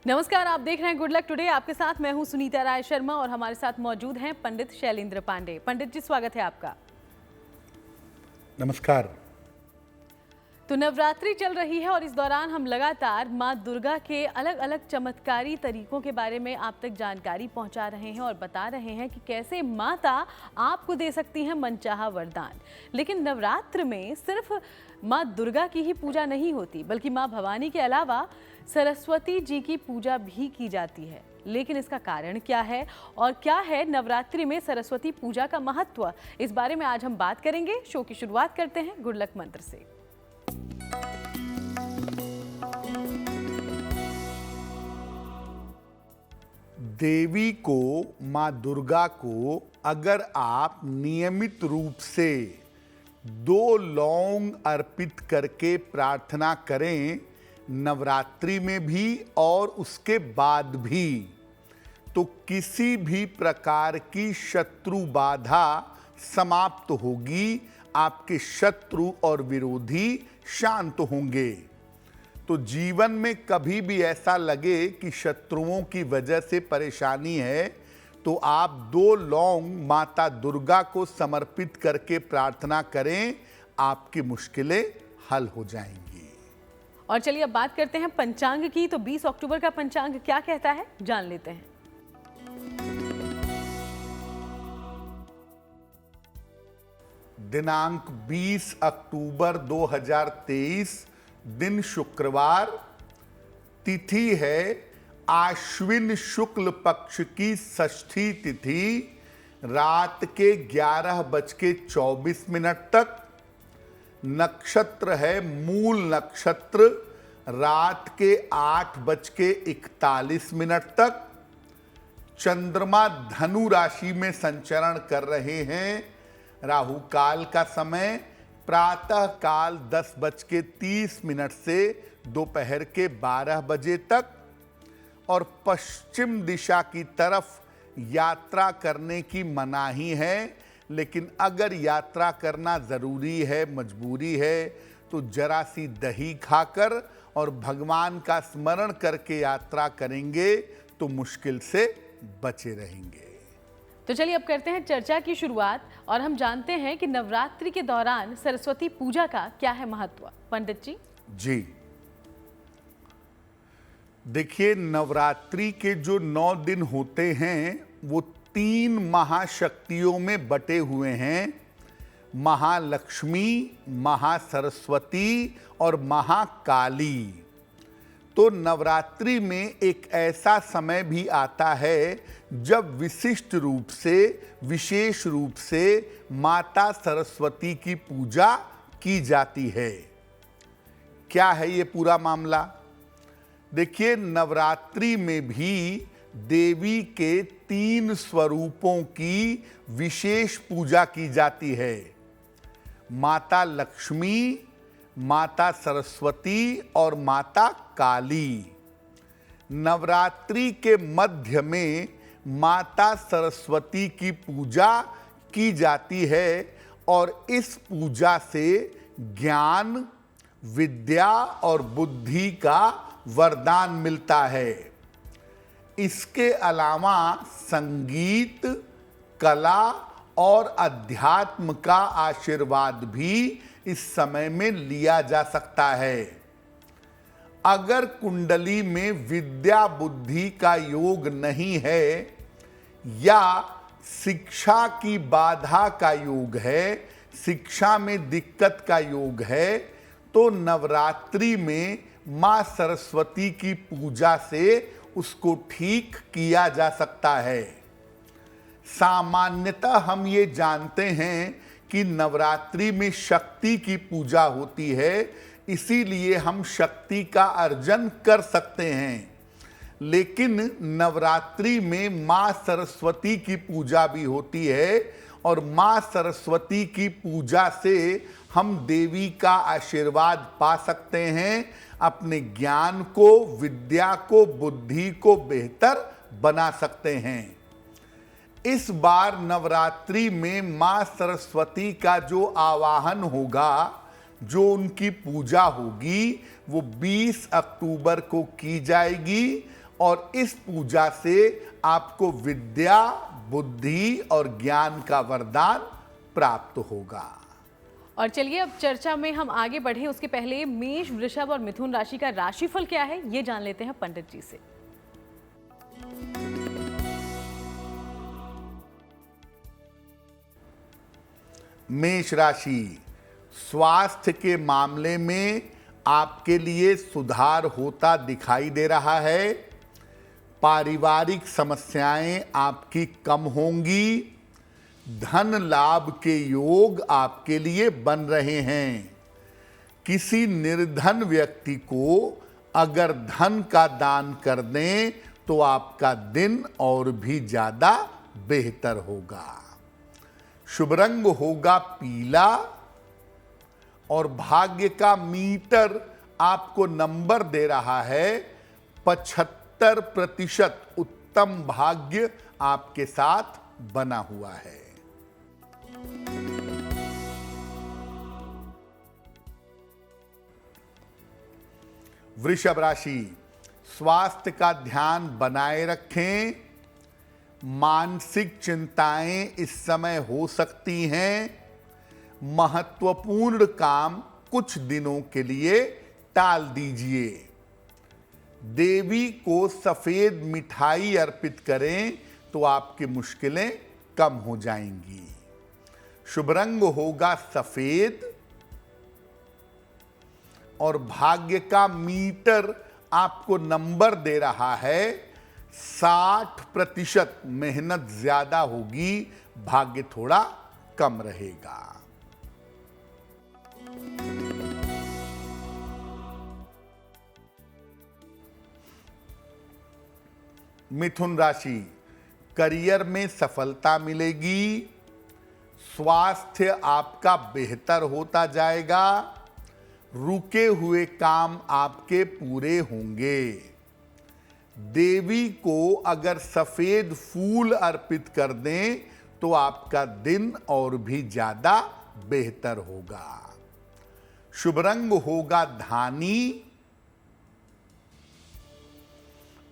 नमस्कार, आप देख रहे हैं गुड लक टुडे। आपके साथ मैं हूं सुनीता राय शर्मा और हमारे साथ मौजूद हैं पंडित शैलेंद्र पांडे। पंडित जी, स्वागत है आपका। नमस्कार। तो नवरात्रि चल रही है और इस दौरान हम लगातार मां दुर्गा के अलग अलग चमत्कारी तरीकों के बारे में आप तक जानकारी पहुंचा रहे हैं और बता रहे हैं कि कैसे माता आपको दे सकती हैं मनचाहा वरदान। लेकिन नवरात्र में सिर्फ मां दुर्गा की ही पूजा नहीं होती, बल्कि मां भवानी के अलावा सरस्वती जी की पूजा भी की जाती है। लेकिन इसका कारण क्या है और क्या है नवरात्रि में सरस्वती पूजा का महत्व, इस बारे में आज हम बात करेंगे। शो की शुरुआत करते हैं गुड लक मंत्र से। देवी को, माँ दुर्गा को अगर आप नियमित रूप से 2 लौंग अर्पित करके प्रार्थना करें, नवरात्रि में भी और उसके बाद भी, तो किसी भी प्रकार की शत्रु बाधा समाप्त होगी। आपके शत्रु और विरोधी शांत होंगे। तो जीवन में कभी भी ऐसा लगे कि शत्रुओं की वजह से परेशानी है, तो आप 2 लौंग माता दुर्गा को समर्पित करके प्रार्थना करें, आपकी मुश्किलें हल हो जाएंगी। और चलिए अब बात करते हैं पंचांग की। तो 20 अक्टूबर का पंचांग क्या कहता है, जान लेते हैं। दिनांक 20 अक्टूबर 2023, दिन शुक्रवार, तिथि है आश्विन शुक्ल पक्ष की षष्ठी तिथि, रात के 11:24 तक। नक्षत्र है मूल नक्षत्र, रात के 8:41 तक। चंद्रमा धनु राशि में संचरण कर रहे हैं। राहु काल का समय प्रातः काल 10:30 से दोपहर के 12 बजे तक, और पश्चिम दिशा की तरफ यात्रा करने की मनाही है। लेकिन अगर यात्रा करना ज़रूरी है, मजबूरी है, तो जरा सी दही खाकर और भगवान का स्मरण करके यात्रा करेंगे तो मुश्किल से बचे रहेंगे। तो चलिए अब करते हैं चर्चा की शुरुआत और हम जानते हैं कि नवरात्रि के दौरान सरस्वती पूजा का क्या है महत्व। पंडित जी। जी, देखिए, नवरात्रि के जो 9 दिन होते हैं वो 3 महाशक्तियों में बटे हुए हैं, महालक्ष्मी, महासरस्वती और महाकाली। तो नवरात्रि में एक ऐसा समय भी आता है जब विशिष्ट रूप से, विशेष रूप से माता सरस्वती की पूजा की जाती है। क्या है ये पूरा मामला? देखिए, नवरात्रि में भी देवी के 3 स्वरूपों की विशेष पूजा की जाती है। माता लक्ष्मी, माता सरस्वती और माता काली। नवरात्रि के मध्य में माता सरस्वती की पूजा की जाती है और इस पूजा से ज्ञान, विद्या और बुद्धि का वरदान मिलता है। इसके अलावा संगीत, कला और अध्यात्म का आशीर्वाद भी इस समय में लिया जा सकता है। अगर कुंडली में विद्या बुद्धि का योग नहीं है या शिक्षा की बाधा का योग है, शिक्षा में दिक्कत का योग है, तो नवरात्रि में मां सरस्वती की पूजा से उसको ठीक किया जा सकता है। सामान्यतः हम ये जानते हैं कि नवरात्रि में शक्ति की पूजा होती है, इसीलिए हम शक्ति का अर्जन कर सकते हैं। लेकिन नवरात्रि में मां सरस्वती की पूजा भी होती है और मां सरस्वती की पूजा से हम देवी का आशीर्वाद पा सकते हैं, अपने ज्ञान को, विद्या को, बुद्धि को बेहतर बना सकते हैं। इस बार नवरात्रि में मां सरस्वती का जो आवाहन होगा, जो उनकी पूजा होगी, वो 20 अक्टूबर को की जाएगी और इस पूजा से आपको विद्या, बुद्धि और ज्ञान का वरदान प्राप्त होगा। और चलिए अब चर्चा में हम आगे बढ़े उसके पहले मेष, वृषभ और मिथुन राशि का राशिफल क्या है ये जान लेते हैं पंडित जी से। मेष राशि, स्वास्थ्य के मामले में आपके लिए सुधार होता दिखाई दे रहा है। पारिवारिक समस्याएं आपकी कम होंगी। धन लाभ के योग आपके लिए बन रहे हैं। किसी निर्धन व्यक्ति को अगर धन का दान कर दें तो आपका दिन और भी ज्यादा बेहतर होगा। शुभ रंग होगा पीला और भाग्य का मीटर आपको नंबर दे रहा है 75%। उत्तम भाग्य आपके साथ बना हुआ है। वृषभ राशि, स्वास्थ्य का ध्यान बनाए रखें। मानसिक चिंताएं इस समय हो सकती हैं। महत्वपूर्ण काम कुछ दिनों के लिए टाल दीजिए। देवी को सफेद मिठाई अर्पित करें तो आपकी मुश्किलें कम हो जाएंगी। शुभ रंग होगा सफेद और भाग्य का मीटर आपको नंबर दे रहा है 60%। मेहनत ज्यादा होगी, भाग्य थोड़ा कम रहेगा। मिथुन राशि, करियर में सफलता मिलेगी। स्वास्थ्य आपका बेहतर होता जाएगा। रुके हुए काम आपके पूरे होंगे। देवी को अगर सफेद फूल अर्पित कर दें तो आपका दिन और भी ज्यादा बेहतर होगा। शुभ रंग होगा धानी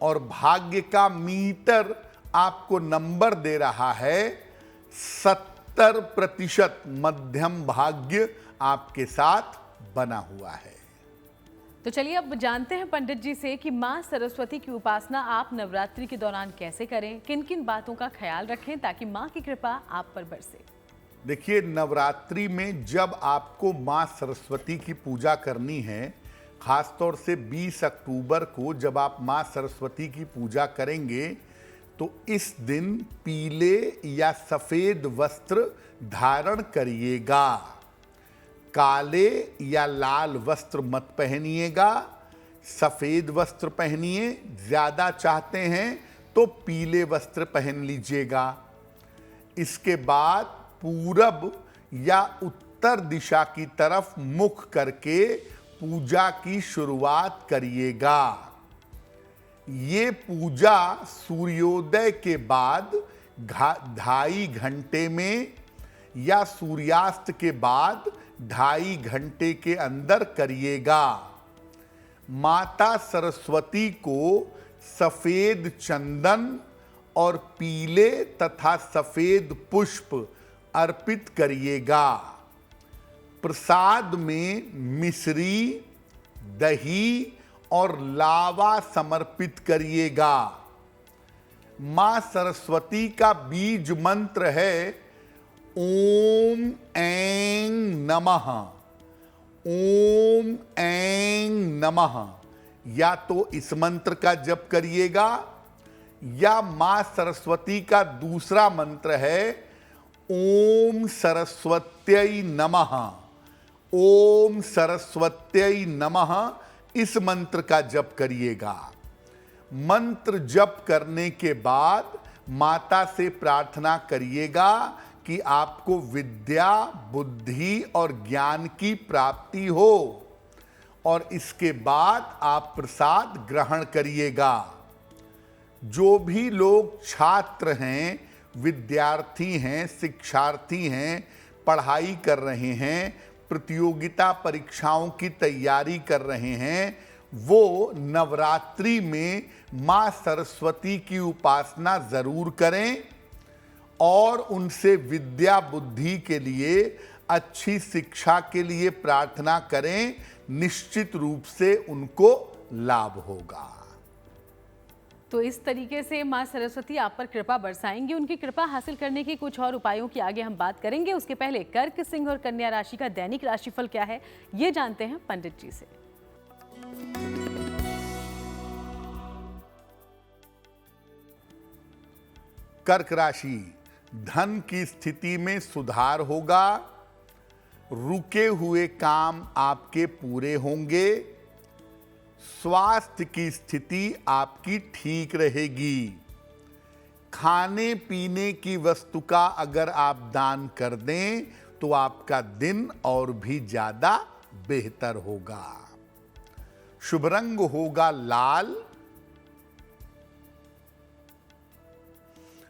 और भाग्य का मीटर आपको नंबर दे रहा है 70%। मध्यम भाग्य आपके साथ बना हुआ है। तो चलिए अब जानते हैं पंडित जी से कि मां सरस्वती की उपासना आप नवरात्रि के दौरान कैसे करें, किन किन बातों का ख्याल रखें ताकि मां की कृपा आप पर बरसे। देखिए, नवरात्रि में जब आपको मां सरस्वती की पूजा करनी है, खासतौर से 20 अक्टूबर को जब आप मां सरस्वती की पूजा करेंगे तो इस दिन पीले या सफेद वस्त्र धारण करिएगा। काले या लाल वस्त्र मत पहनिएगा, सफेद वस्त्र पहनिए। ज्यादा चाहते हैं तो पीले वस्त्र पहन लीजिएगा। इसके बाद पूरब या उत्तर दिशा की तरफ मुख करके पूजा की शुरुआत करिएगा। ये पूजा सूर्योदय के बाद 2.5 घंटे में या सूर्यास्त के बाद 2.5 घंटे के अंदर करिएगा। माता सरस्वती को सफेद चंदन और पीले तथा सफेद पुष्प अर्पित करिएगा। प्रसाद में मिश्री, दही और लावा समर्पित करिएगा। मां सरस्वती का बीज मंत्र है ओम ऐं नमः। ओम ऐं नमः। या तो इस मंत्र का जप करिएगा या मां सरस्वती का दूसरा मंत्र है ओम सरस्वत्यै नमः। ओम सरस्वत्यै नमः, इस मंत्र का जप करिएगा। मंत्र जप करने के बाद माता से प्रार्थना करिएगा कि आपको विद्या, बुद्धि और ज्ञान की प्राप्ति हो और इसके बाद आप प्रसाद ग्रहण करिएगा। जो भी लोग छात्र हैं, विद्यार्थी हैं, शिक्षार्थी हैं, पढ़ाई कर रहे हैं, प्रतियोगिता परीक्षाओं की तैयारी कर रहे हैं, वो नवरात्रि में मां सरस्वती की उपासना जरूर करें और उनसे विद्या बुद्धि के लिए, अच्छी शिक्षा के लिए प्रार्थना करें। निश्चित रूप से उनको लाभ होगा। तो इस तरीके से मां सरस्वती आप पर कृपा बरसाएंगी। उनकी कृपा हासिल करने के कुछ और उपायों की आगे हम बात करेंगे। उसके पहले कर्क, सिंह और कन्या राशि का दैनिक राशिफल क्या है, ये जानते हैं पंडित जी से। कर्क राशि, धन की स्थिति में सुधार होगा। रुके हुए काम आपके पूरे होंगे। स्वास्थ्य की स्थिति आपकी ठीक रहेगी। खाने पीने की वस्तु का अगर आप दान कर दें तो आपका दिन और भी ज्यादा बेहतर होगा। शुभ रंग होगा लाल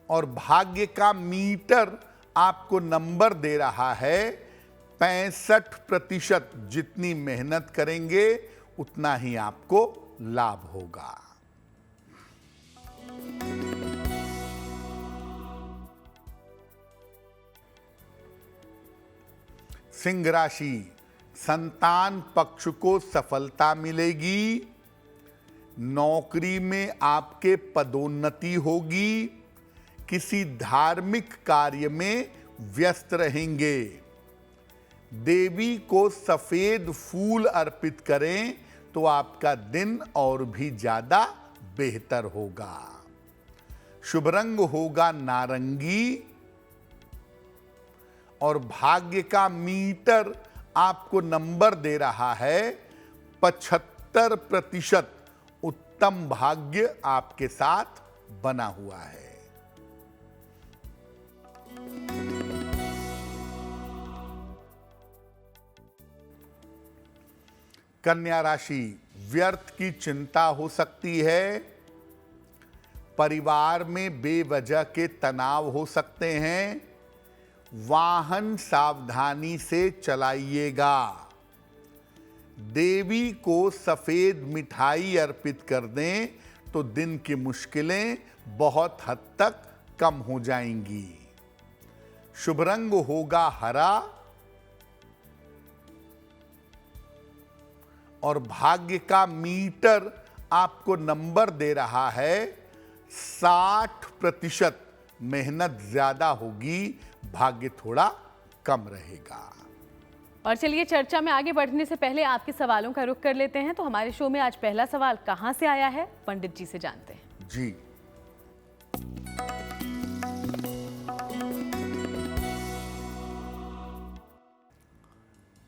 और भाग्य का मीटर आपको नंबर दे रहा है 65%। जितनी मेहनत करेंगे उतना ही आपको लाभ होगा। सिंह राशि, संतान पक्ष को सफलता मिलेगी। नौकरी में आपके पदोन्नति होगी। किसी धार्मिक कार्य में व्यस्त रहेंगे। देवी को सफेद फूल अर्पित करें तो आपका दिन और भी ज्यादा बेहतर होगा। शुभ रंग होगा नारंगी और भाग्य का मीटर आपको नंबर दे रहा है 75%। उत्तम भाग्य आपके साथ बना हुआ है। कन्या राशि, व्यर्थ की चिंता हो सकती है। परिवार में बेवजह के तनाव हो सकते हैं। वाहन सावधानी से चलाइएगा। देवी को सफेद मिठाई अर्पित कर दें तो दिन की मुश्किलें बहुत हद तक कम हो जाएंगी। शुभ रंग होगा हरा और भाग्य का मीटर आपको नंबर दे रहा है 60%। मेहनत ज्यादा होगी, भाग्य थोड़ा कम रहेगा। और चलिए चर्चा में आगे बढ़ने से पहले आपके सवालों का रुख कर लेते हैं। तो हमारे शो में आज पहला सवाल कहां से आया है, पंडित जी से जानते हैं। जी,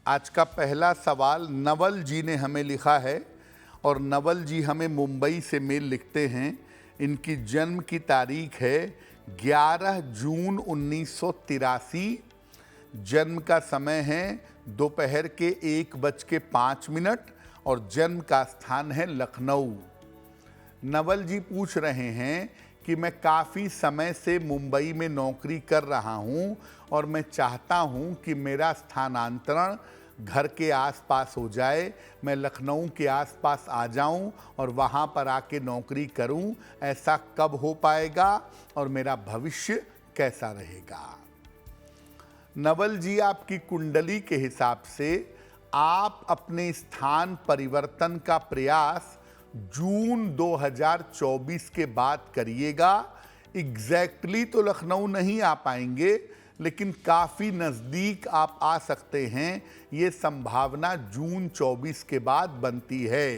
आज का पहला सवाल नवल जी ने हमें लिखा है और नवल जी हमें मुंबई से मेल लिखते हैं। इनकी जन्म की तारीख है 11 जून 1983। जन्म का समय है दोपहर के 1:05 और जन्म का स्थान है लखनऊ। नवल जी पूछ रहे हैं कि मैं काफ़ी समय से मुंबई में नौकरी कर रहा हूं और मैं चाहता हूं कि मेरा स्थानांतरण घर के आसपास हो जाए। मैं लखनऊ के आसपास आ जाऊं और वहां पर आके नौकरी करूं। ऐसा कब हो पाएगा और मेरा भविष्य कैसा रहेगा? नवल जी, आपकी कुंडली के हिसाब से आप अपने स्थान परिवर्तन का प्रयास जून 2024 के बाद करिएगा। एग्जैक्टली तो लखनऊ नहीं आ पाएंगे, लेकिन काफ़ी नज़दीक आप आ सकते हैं। ये संभावना जून 24 के बाद बनती है।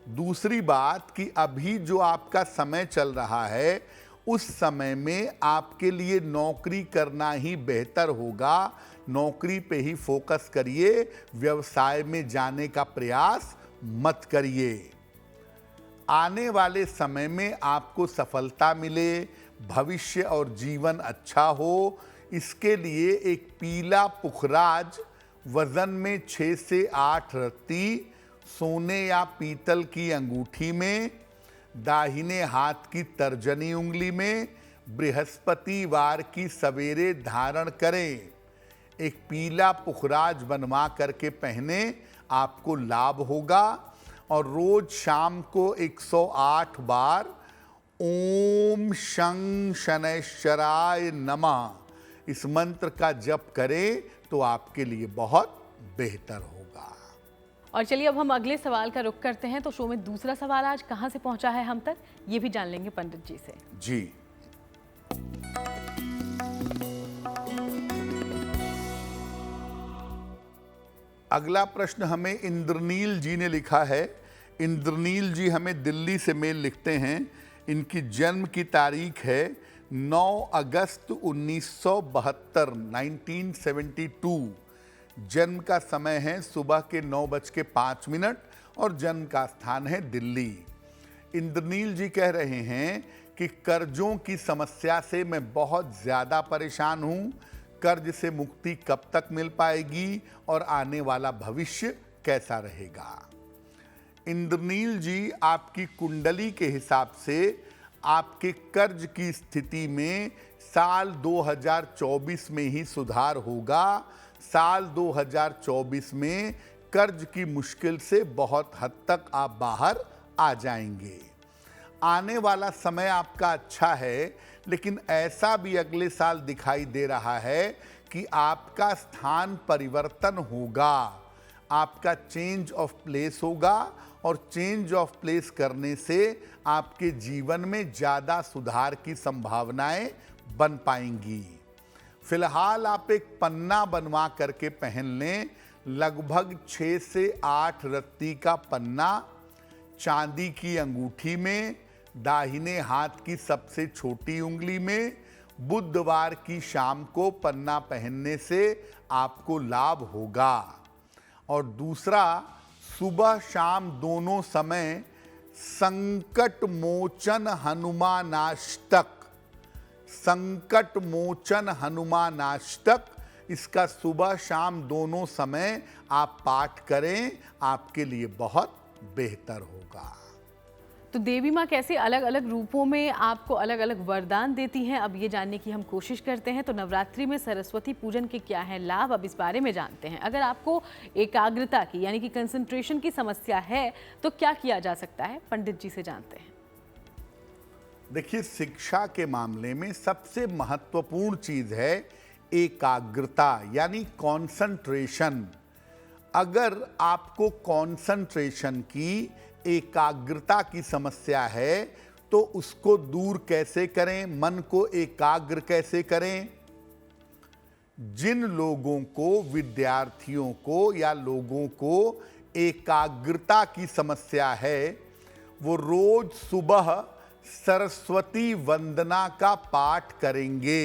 दूसरी बात कि अभी जो आपका समय चल रहा है, उस समय में आपके लिए नौकरी करना ही बेहतर होगा। नौकरी पे ही फोकस करिए, व्यवसाय में जाने का प्रयास मत करिए। आने वाले समय में आपको सफलता मिले, भविष्य और जीवन अच्छा हो, इसके लिए एक पीला पुखराज वजन में 6 से 8 रत्ती सोने या पीतल की अंगूठी में, दाहिने हाथ की तर्जनी उंगली में बृहस्पतिवार की सवेरे धारण करें। एक पीला पुखराज बनवा करके पहने, आपको लाभ होगा। और रोज शाम को 108 बार ओम शं शनैश्चराय नमः इस मंत्र का जप करें तो आपके लिए बहुत बेहतर होगा। और चलिए अब हम अगले सवाल का रुख करते हैं। तो शो में दूसरा सवाल आज कहां से पहुंचा है हम तक, ये भी जान लेंगे पंडित जी से। जी, अगला प्रश्न हमें इंद्रनील जी ने लिखा है। इंद्रनील जी हमें दिल्ली से मेल लिखते हैं। इनकी जन्म की तारीख है 9 अगस्त 1972, 1972। जन्म का समय है सुबह के 9:05 और जन्म का स्थान है दिल्ली। इंद्रनील जी कह रहे हैं कि कर्जों की समस्या से मैं बहुत ज़्यादा परेशान हूँ। कर्ज से मुक्ति कब तक मिल पाएगी और आने वाला भविष्य कैसा रहेगा? इंद्रनील जी, आपकी कुंडली के हिसाब से आपके कर्ज की स्थिति में साल 2024 में ही सुधार होगा। साल 2024 में कर्ज की मुश्किल से बहुत हद तक आप बाहर आ जाएंगे। आने वाला समय आपका अच्छा है, लेकिन ऐसा भी अगले साल दिखाई दे रहा है कि आपका स्थान परिवर्तन होगा, आपका चेंज ऑफ प्लेस होगा और चेंज ऑफ प्लेस करने से आपके जीवन में ज़्यादा सुधार की संभावनाएं बन पाएंगी। फिलहाल आप एक पन्ना बनवा करके पहन लें, लगभग 6 से 8 रत्ती का पन्ना चांदी की अंगूठी में, दाहिने हाथ की सबसे छोटी उंगली में। बुधवार की शाम को पन्ना पहनने से आपको लाभ होगा। और दूसरा, सुबह शाम दोनों समय संकट मोचन हनुमानाष्टक, संकट मोचन हनुमानाष्टक, इसका सुबह शाम दोनों समय आप पाठ करें, आपके लिए बहुत बेहतर होगा। तो देवी माँ कैसे अलग अलग रूपों में आपको अलग अलग वरदान देती हैं, अब ये जानने की हम कोशिश करते हैं। तो नवरात्रि में सरस्वती पूजन के क्या है लाभ, अब इस बारे में जानते हैं। अगर आपको एकाग्रता की यानी कि कंसंट्रेशन की समस्या है तो क्या किया जा सकता है, पंडित जी से जानते हैं। देखिए, शिक्षा के मामले में सबसे महत्वपूर्ण चीज है एकाग्रता यानी कंसंट्रेशन। अगर आपको कंसंट्रेशन की, एकाग्रता की समस्या है तो उसको दूर कैसे करें, मन को एकाग्र कैसे करें? जिन लोगों को, विद्यार्थियों को या लोगों को एकाग्रता की समस्या है, वो रोज सुबह सरस्वती वंदना का पाठ करेंगे।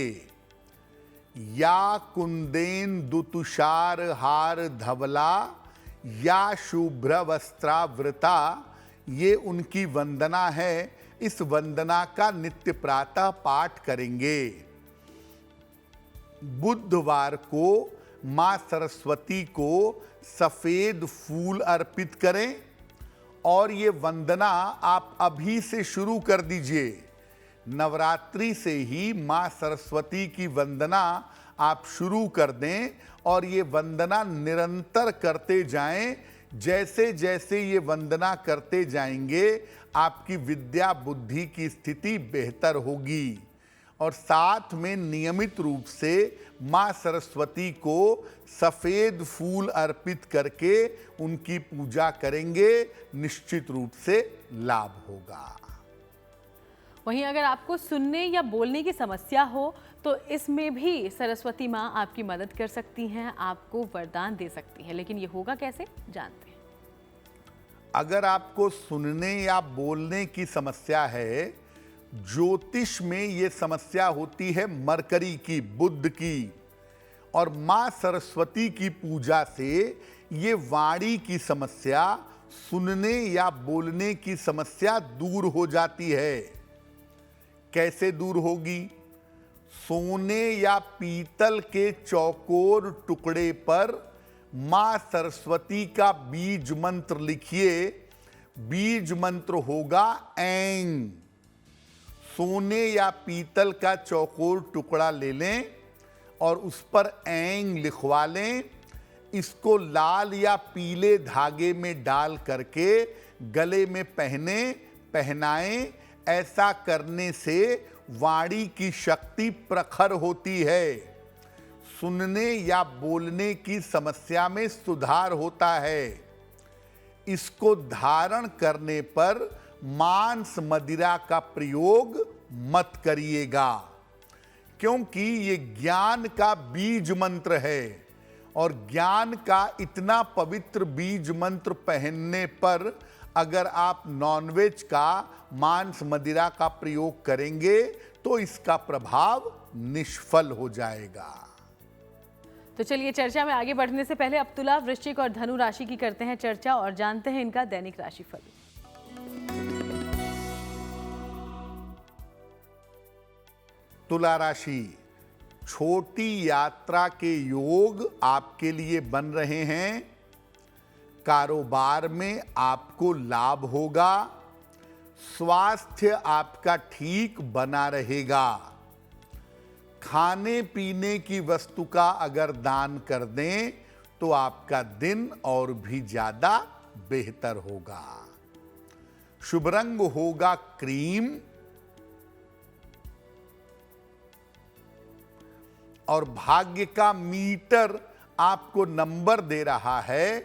या कुंदेन्दु तुषार हार धवला या शुभ्र वस्त्रावृता, ये उनकी वंदना है। इस वंदना का नित्य प्रातः पाठ करेंगे। बुधवार को मां सरस्वती को सफेद फूल अर्पित करें और ये वंदना आप अभी से शुरू कर दीजिए। नवरात्रि से ही मां सरस्वती की वंदना आप शुरू कर दें और ये वंदना निरंतर करते जाएं। जैसे जैसे ये वंदना करते जाएंगे आपकी विद्या बुद्धि की स्थिति बेहतर होगी। और साथ में नियमित रूप से मां सरस्वती को सफेद फूल अर्पित करके उनकी पूजा करेंगे, निश्चित रूप से लाभ होगा। वहीं अगर आपको सुनने या बोलने की समस्या हो तो इसमें भी सरस्वती माँ आपकी मदद कर सकती हैं, आपको वरदान दे सकती हैं। लेकिन ये होगा कैसे, जानते हैं। अगर आपको सुनने या बोलने की समस्या है, ज्योतिष में ये समस्या होती है मरकरी की, बुध की, और माँ सरस्वती की पूजा से ये वाणी की समस्या, सुनने या बोलने की समस्या दूर हो जाती है। कैसे दूर होगी? सोने या पीतल के चौकोर टुकड़े पर मां सरस्वती का बीज मंत्र लिखिए। बीज मंत्र होगा ऐं। सोने या पीतल का चौकोर टुकड़ा ले लें और उस पर ऐं लिखवा लें। इसको लाल या पीले धागे में डाल करके गले में पहनाएं। ऐसा करने से वाणी की शक्ति प्रखर होती है, सुनने या बोलने की समस्या में सुधार होता है। इसको धारण करने पर मांस मदिरा का प्रयोग मत करिएगा, क्योंकि ये ज्ञान का बीज मंत्र है और ज्ञान का इतना पवित्र बीज मंत्र पहनने पर अगर आप नॉनवेज का, मांस मदिरा का प्रयोग करेंगे तो इसका प्रभाव निष्फल हो जाएगा। तो चलिए, चर्चा में आगे बढ़ने से पहले अब तुला, वृश्चिक और धनु राशि की करते हैं चर्चा और जानते हैं इनका दैनिक राशिफल। तुला राशि, छोटी यात्रा के योग आपके लिए बन रहे हैं। कारोबार में आपको लाभ होगा। स्वास्थ्य आपका ठीक बना रहेगा। खाने पीने की वस्तु का अगर दान कर दें तो आपका दिन और भी ज्यादा बेहतर होगा। शुभ रंग होगा क्रीम और भाग्य का मीटर आपको नंबर दे रहा है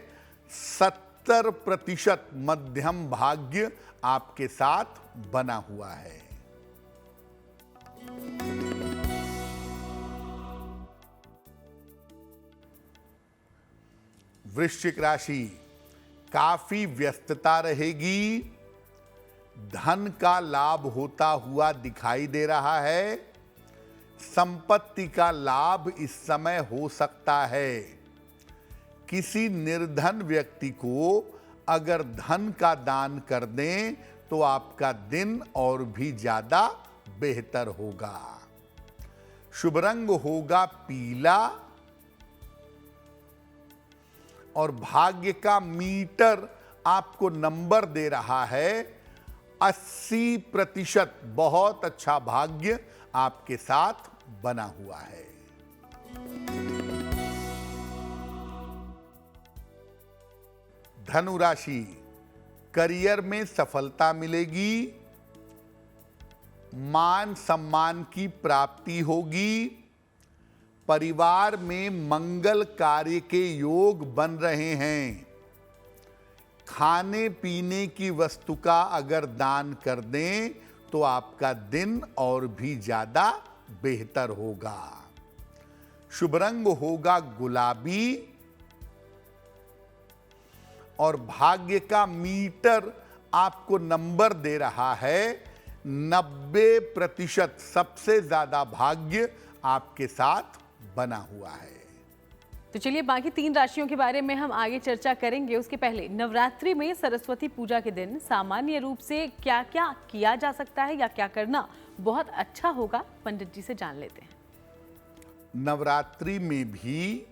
70% मध्यम भाग्य आपके साथ बना हुआ है। वृश्चिक राशि, काफी व्यस्तता रहेगी। धन का लाभ होता हुआ दिखाई दे रहा है। संपत्ति का लाभ इस समय हो सकता है। किसी निर्धन व्यक्ति को अगर धन का दान कर दें तो आपका दिन और भी ज्यादा बेहतर होगा। शुभ रंग होगा पीला और भाग्य का मीटर आपको नंबर दे रहा है 80%। बहुत अच्छा भाग्य आपके साथ बना हुआ है। धनु राशि, करियर में सफलता मिलेगी। मान सम्मान की प्राप्ति होगी। परिवार में मंगल कार्य के योग बन रहे हैं। खाने पीने की वस्तु का अगर दान कर दें तो आपका दिन और भी ज्यादा बेहतर होगा। शुभ रंग होगा गुलाबी और भाग्य का मीटर आपको नंबर दे रहा है 90%। सबसे ज्यादा भाग्य आपके साथ बना हुआ है। तो चलिए, बाकी 3 राशियों के बारे में हम आगे चर्चा करेंगे। उसके पहले नवरात्रि में सरस्वती पूजा के दिन सामान्य रूप से क्या क्या किया जा सकता है या क्या करना बहुत अच्छा होगा, पंडित जी से जान लेते हैं। नवरात्रि में भी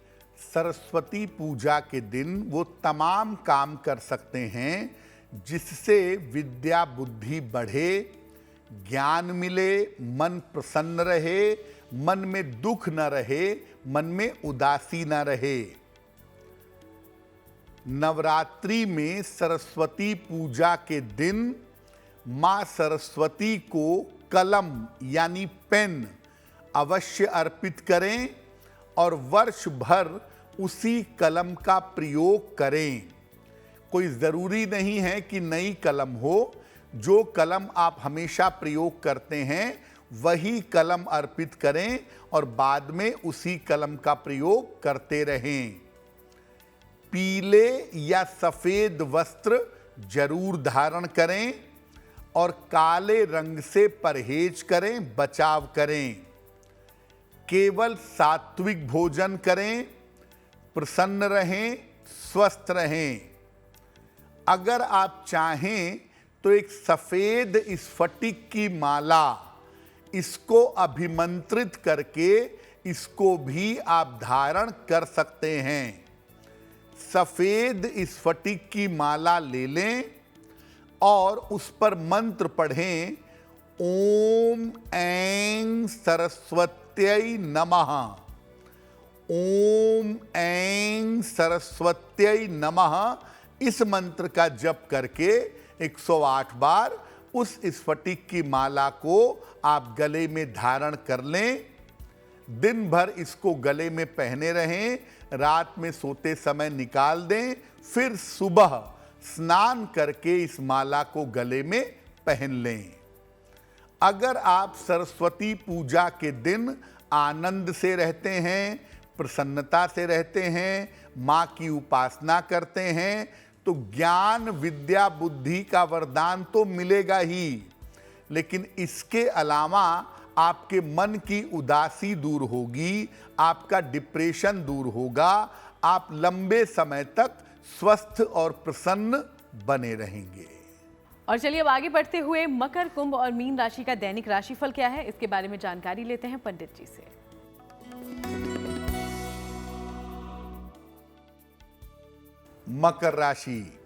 सरस्वती पूजा के दिन वो तमाम काम कर सकते हैं जिससे विद्या बुद्धि बढ़े, ज्ञान मिले, मन प्रसन्न रहे, मन में दुख न रहे, मन में उदासी न रहे। नवरात्रि में सरस्वती पूजा के दिन मां सरस्वती को कलम यानी पेन अवश्य अर्पित करें और वर्ष भर उसी कलम का प्रयोग करें। कोई ज़रूरी नहीं है कि नई कलम हो। जो कलम आप हमेशा प्रयोग करते हैं वही कलम अर्पित करें और बाद में उसी कलम का प्रयोग करते रहें। पीले या सफेद वस्त्र जरूर धारण करें और काले रंग से परहेज करें, बचाव करें। केवल सात्विक भोजन करें, प्रसन्न रहें, स्वस्थ रहें। अगर आप चाहें तो एक सफेद स्फटिक की माला, इसको अभिमंत्रित करके इसको भी आप धारण कर सकते हैं। सफेद स्फटिक की माला ले लें और उस पर मंत्र पढ़ें, ओम ऐं सरस्वत्यै नमः। ओम ऐं सरस्वत्यै नमः इस मंत्र का जप करके 108 बार उस स्फटिक की माला को आप गले में धारण कर लें। दिन भर इसको गले में पहने रहें, रात में सोते समय निकाल दें, फिर सुबह स्नान करके इस माला को गले में पहन लें। अगर आप सरस्वती पूजा के दिन आनंद से रहते हैं, प्रसन्नता से रहते हैं, माँ की उपासना करते हैं, तो ज्ञान विद्या बुद्धि का वरदान तो मिलेगा ही, लेकिन इसके अलावा आपके मन की उदासी दूर होगी, आपका डिप्रेशन दूर होगा, आप लंबे समय तक स्वस्थ और प्रसन्न बने रहेंगे। और चलिए अब आगे बढ़ते हुए मकर, कुंभ और मीन राशि का दैनिक राशिफल क्या है, इसके बारे में जानकारी लेते हैं पंडित जी से। मकर राशि,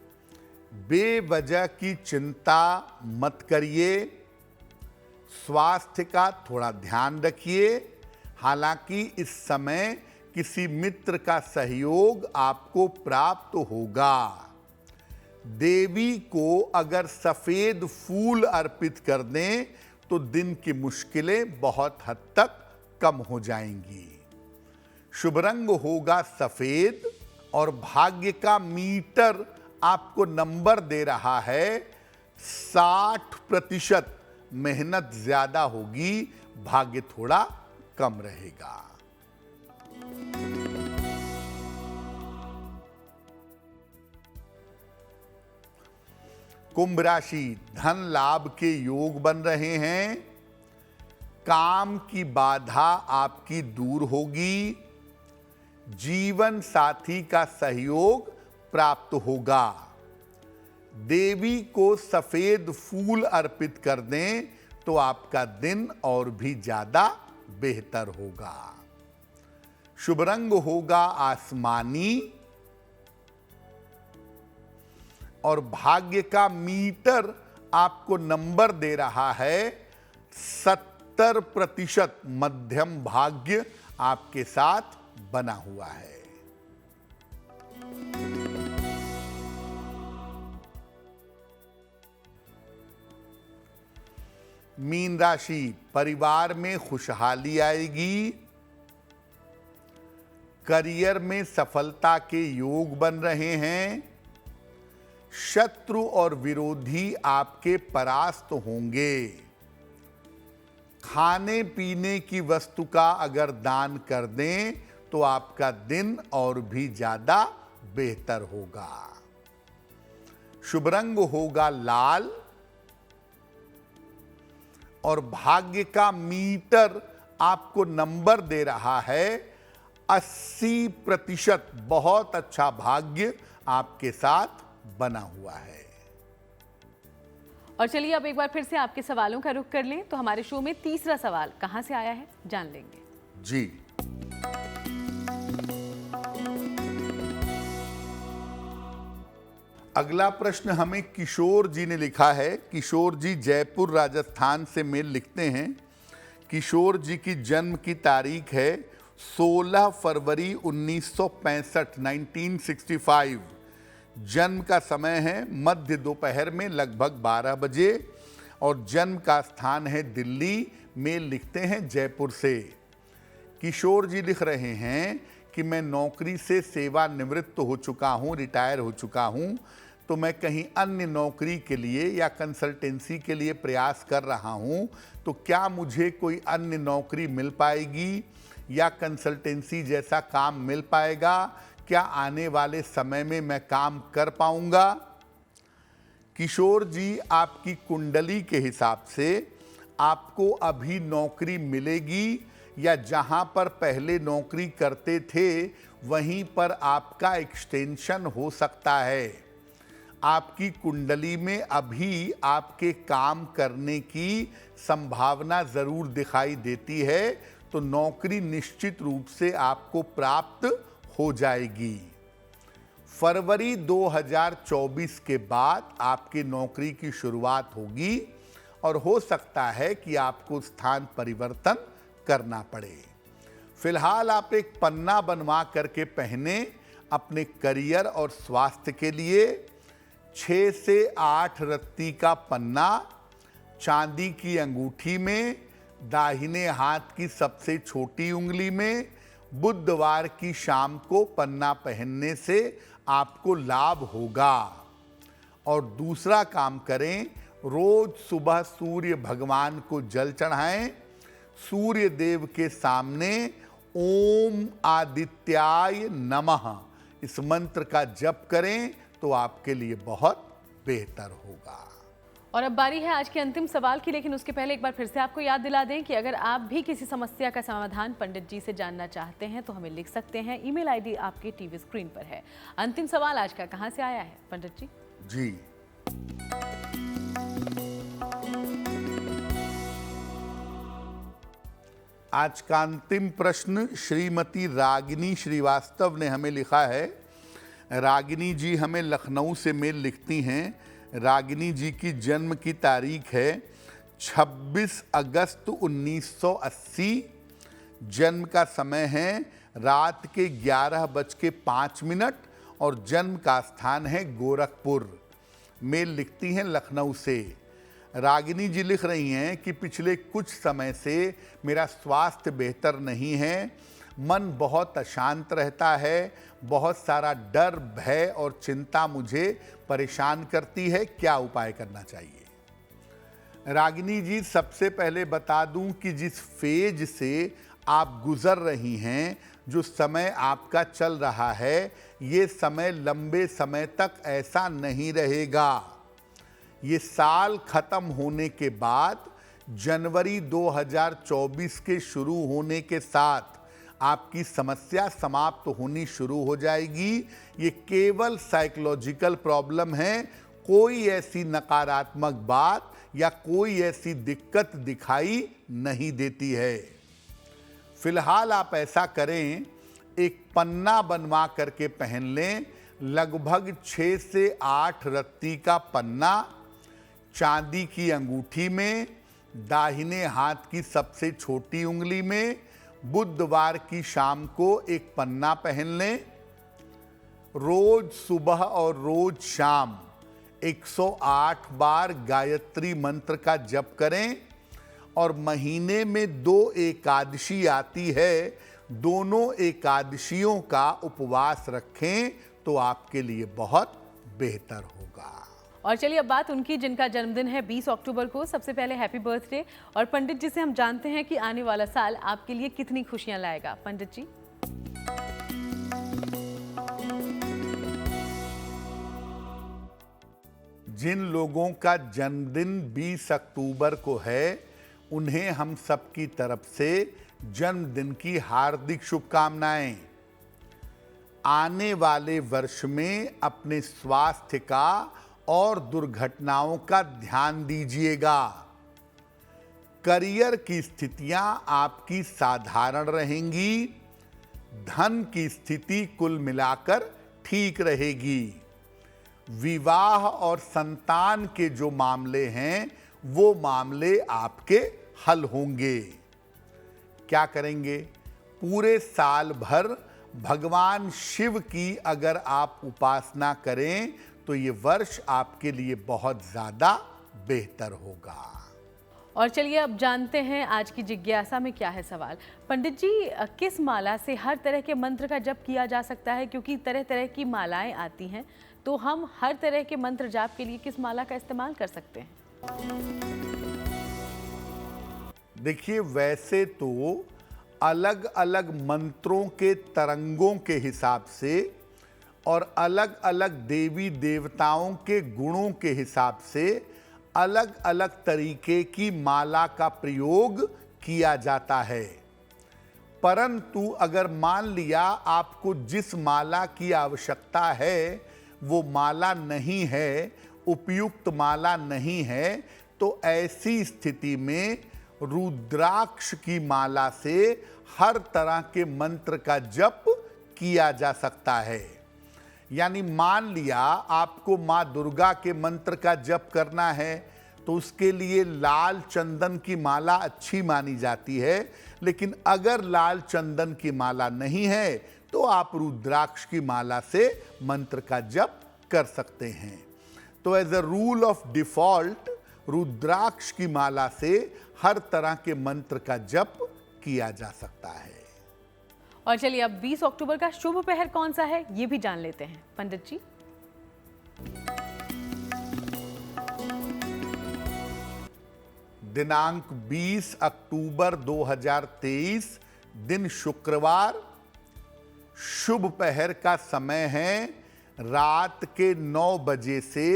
बेवजह की चिंता मत करिए, स्वास्थ्य का थोड़ा ध्यान रखिए। हालांकि इस समय किसी मित्र का सहयोग आपको प्राप्त होगा। देवी को अगर सफेद फूल अर्पित कर दें तो दिन की मुश्किलें बहुत हद तक कम हो जाएंगी। शुभ रंग होगा सफेद और भाग्य का मीटर आपको नंबर दे रहा है 60%। मेहनत ज्यादा होगी, भाग्य थोड़ा कम रहेगा। कुंभ राशि, धन लाभ के योग बन रहे हैं, काम की बाधा आपकी दूर होगी, जीवन साथी का सहयोग प्राप्त होगा। देवी को सफेद फूल अर्पित कर दें तो आपका दिन और भी ज्यादा बेहतर होगा। शुभ रंग होगा आसमानी और भाग्य का मीटर आपको नंबर दे रहा है 70%। मध्यम भाग्य आपके साथ बना हुआ है। मीन राशि, परिवार में खुशहाली आएगी, करियर में सफलता के योग बन रहे हैं, शत्रु और विरोधी आपके परास्त होंगे। खाने पीने की वस्तु का अगर दान कर दें तो आपका दिन और भी ज्यादा बेहतर होगा। शुभ रंग होगा लाल और भाग्य का मीटर आपको नंबर दे रहा है 80%। बहुत अच्छा भाग्य आपके साथ बना हुआ है। और चलिए अब एक बार फिर से आपके सवालों का रुख कर लें। तो हमारे शो में तीसरा सवाल कहां से आया है जान लेंगे। जी, अगला प्रश्न हमें किशोर जी ने लिखा है। किशोर जी जयपुर राजस्थान से मेल लिखते हैं। किशोर जी की जन्म की तारीख है 16 फरवरी 1965, 1965। जन्म का समय है मध्य दोपहर में लगभग 12 बजे और जन्म का स्थान है दिल्ली। मेल लिखते हैं जयपुर से। किशोर जी लिख रहे हैं कि मैं नौकरी से सेवानिवृत्त हो चुका हूँ, रिटायर हो चुका हूँ, तो मैं कहीं अन्य नौकरी के लिए या कंसल्टेंसी के लिए प्रयास कर रहा हूँ, तो क्या मुझे कोई अन्य नौकरी मिल पाएगी या कंसल्टेंसी जैसा काम मिल पाएगा? क्या आने वाले समय में मैं काम कर पाऊंगा? किशोर जी, आपकी कुंडली के हिसाब से आपको अभी नौकरी मिलेगी या जहां पर पहले नौकरी करते थे वहीं पर आपका एक्सटेंशन हो सकता है। आपकी कुंडली में अभी आपके काम करने की संभावना जरूर दिखाई देती है, तो नौकरी निश्चित रूप से आपको प्राप्त हो जाएगी। फरवरी 2024 के बाद आपकी नौकरी की शुरुआत होगी और हो सकता है कि आपको स्थान परिवर्तन करना पड़े। फिलहाल आप एक पन्ना बनवा करके पहने, अपने करियर और स्वास्थ्य के लिए 6 से 8 रत्ती का पन्ना चांदी की अंगूठी में, दाहिने हाथ की सबसे छोटी उंगली में, बुधवार की शाम को पन्ना पहनने से आपको लाभ होगा। और दूसरा काम करें, रोज सुबह सूर्य भगवान को जल चढ़ाएं, सूर्य देव के सामने ओम आदित्याय नमः इस मंत्र का जप करें तो आपके लिए बहुत बेहतर होगा। और अब बारी है आज के अंतिम सवाल की, लेकिन उसके पहले एक बार फिर से आपको याद दिला दें कि अगर आप भी किसी समस्या का समाधान पंडित जी से जानना चाहते हैं तो हमें लिख सकते हैं। ईमेल आईडी आपके टीवी स्क्रीन पर है। अंतिम सवाल आज का कहां से आया है पंडित जी? जी, आज का अंतिम प्रश्न श्रीमती रागिनी श्रीवास्तव ने हमें लिखा है। रागिनी जी हमें लखनऊ से मेल लिखती हैं। रागिनी जी की जन्म की तारीख है 26 अगस्त 1980। जन्म का समय है रात के 11:05 और जन्म का स्थान है गोरखपुर। मेल लिखती हैं लखनऊ से। रागिनी जी लिख रही हैं कि पिछले कुछ समय से मेरा स्वास्थ्य बेहतर नहीं है, मन बहुत अशांत रहता है, बहुत सारा डर, भय और चिंता मुझे परेशान करती है, क्या उपाय करना चाहिए? रागिनी जी, सबसे पहले बता दूं कि जिस फेज से आप गुजर रही हैं, जो समय आपका चल रहा है, ये समय लंबे समय तक ऐसा नहीं रहेगा। ये साल खत्म होने के बाद जनवरी 2024 के शुरू होने के साथ आपकी समस्या समाप्त होनी शुरू हो जाएगी। ये केवल साइकोलॉजिकल प्रॉब्लम है, कोई ऐसी नकारात्मक बात या कोई ऐसी दिक्कत दिखाई नहीं देती है। फिलहाल आप ऐसा करें, एक पन्ना बनवा करके पहन लें, लगभग 6 से 8 रत्ती का पन्ना चांदी की अंगूठी में, दाहिने हाथ की सबसे छोटी उंगली में, बुधवार की शाम को एक पन्ना पहन लें। रोज सुबह और रोज शाम 108 बार गायत्री मंत्र का जप करें और महीने में 2 एकादशी आती है, दोनों एकादशियों का उपवास रखें तो आपके लिए बहुत बेहतर होगा। और चलिए अब बात उनकी जिनका जन्मदिन है 20 अक्टूबर को। सबसे पहले हैप्पी बर्थडे। और पंडित जी से हम जानते हैं कि आने वाला साल आपके लिए कितनी खुशियां लाएगा। पंडित जी, जिन लोगों का जन्मदिन 20 अक्टूबर को है, उन्हें हम सबकी तरफ से जन्मदिन की हार्दिक शुभकामनाएं। आने वाले वर्ष में अपने स्वास्थ्य का और दुर्घटनाओं का ध्यान दीजिएगा। करियर की स्थितियां आपकी साधारण रहेंगी, धन की स्थिति कुल मिलाकर ठीक रहेगी। विवाह और संतान के जो मामले हैं, वो मामले आपके हल होंगे। क्या करेंगे? पूरे साल भर भगवान शिव की अगर आप उपासना करें तो ये वर्ष आपके लिए बहुत ज़्यादा बेहतर होगा। और चलिए अब जानते हैं आज की जिज्ञासा में क्या है सवाल। पंडित जी, किस माला से हर तरह के मंत्र का जप किया जा सकता है? क्योंकि तरह तरह की मालाएं आती हैं, तो हम हर तरह के मंत्र जाप के लिए किस माला का इस्तेमाल कर सकते हैं? देखिए, वैसे तो अलग अलग मंत्रों के तरंगों के हिसाब से और अलग अलग देवी देवताओं के गुणों के हिसाब से अलग अलग तरीके की माला का प्रयोग किया जाता है। परंतु अगर मान लिया आपको जिस माला की आवश्यकता है वो माला नहीं है, उपयुक्त माला नहीं है, तो ऐसी स्थिति में रुद्राक्ष की माला से हर तरह के मंत्र का जप किया जा सकता है। यानी मान लिया आपको माँ दुर्गा के मंत्र का जप करना है तो उसके लिए लाल चंदन की माला अच्छी मानी जाती है। लेकिन अगर लाल चंदन की माला नहीं है तो आप रुद्राक्ष की माला से मंत्र का जप कर सकते हैं। तो as a rule of default rudraksha की माला से हर तरह के मंत्र का जप किया जा सकता है। और चलिए अब 20 अक्टूबर का शुभ पहर कौन सा है ये भी जान लेते हैं पंडित जी। दिनांक 20 अक्टूबर 2023 दिन शुक्रवार, शुभ पहर का समय है रात के 9 बजे से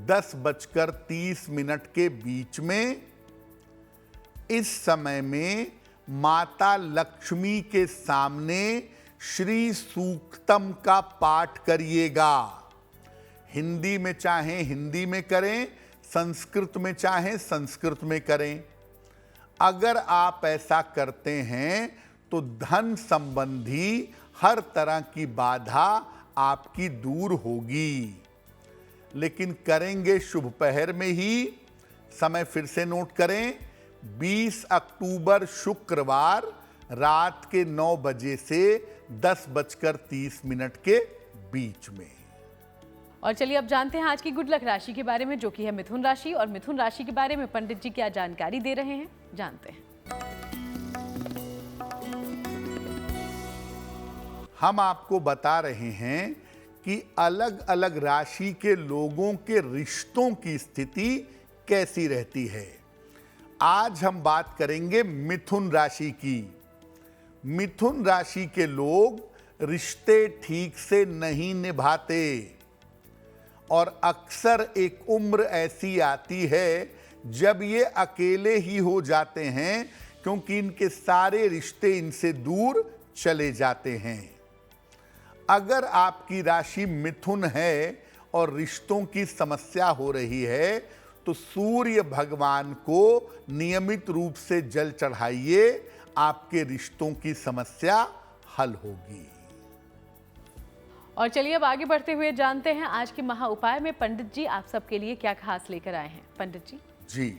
10:30 के बीच में। इस समय में माता लक्ष्मी के सामने श्री सूक्तम का पाठ करिएगा। हिंदी में चाहें हिंदी में करें, संस्कृत में चाहें संस्कृत में करें। अगर आप ऐसा करते हैं तो धन संबंधी हर तरह की बाधा आपकी दूर होगी। लेकिन करेंगे शुभ पहर में ही। समय फिर से नोट करें, 20 अक्टूबर शुक्रवार रात के 9 बजे से 10:30 के बीच में। और चलिए अब जानते हैं आज की गुड लक राशि के बारे में, जो कि है मिथुन राशि। और मिथुन राशि के बारे में पंडित जी क्या जानकारी दे रहे हैं, जानते हैं। हम आपको बता रहे हैं कि अलग अलग राशि के लोगों के रिश्तों की स्थिति कैसी रहती है। आज हम बात करेंगे मिथुन राशि की। मिथुन राशि के लोग रिश्ते ठीक से नहीं निभाते और अक्सर एक उम्र ऐसी आती है जब ये अकेले ही हो जाते हैं, क्योंकि इनके सारे रिश्ते इनसे दूर चले जाते हैं। अगर आपकी राशि मिथुन है और रिश्तों की समस्या हो रही है तो सूर्य भगवान को नियमित रूप से जल चढ़ाइए, आपके रिश्तों की समस्या हल होगी। और चलिए अब आगे बढ़ते हुए जानते हैं आज के महा उपाय में पंडित जी आप सबके लिए क्या खास लेकर आए हैं। पंडित जी जी,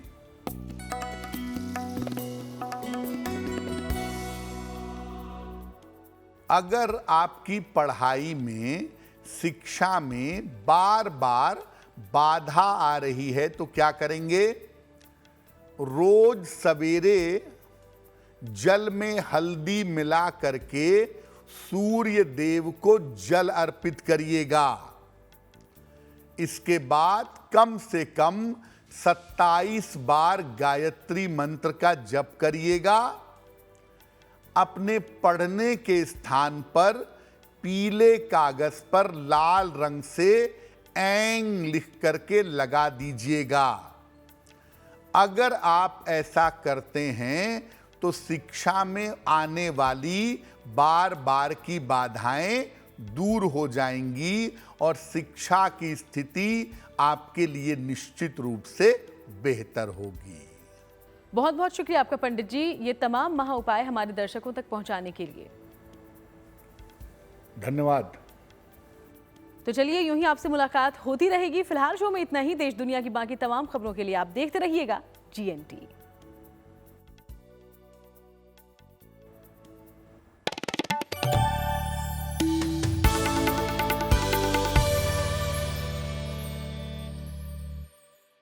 अगर आपकी पढ़ाई में, शिक्षा में बार बार बाधा आ रही है तो क्या करेंगे? रोज सवेरे जल में हल्दी मिला करके सूर्य देव को जल अर्पित करिएगा। इसके बाद कम से कम 27 बार गायत्री मंत्र का जप करिएगा। अपने पढ़ने के स्थान पर पीले कागज पर लाल रंग से ऐंग लिख करके लगा दीजिएगा। अगर आप ऐसा करते हैं तो शिक्षा में आने वाली बार बार की बाधाएं दूर हो जाएंगी और शिक्षा की स्थिति आपके लिए निश्चित रूप से बेहतर होगी। बहुत बहुत शुक्रिया आपका पंडित जी, ये तमाम महा उपाय हमारे दर्शकों तक पहुंचाने के लिए। धन्यवाद। तो चलिए यूं ही आपसे मुलाकात होती रहेगी। फिलहाल शो में इतना ही। देश दुनिया की बाकी तमाम खबरों के लिए आप देखते रहिएगा GNT।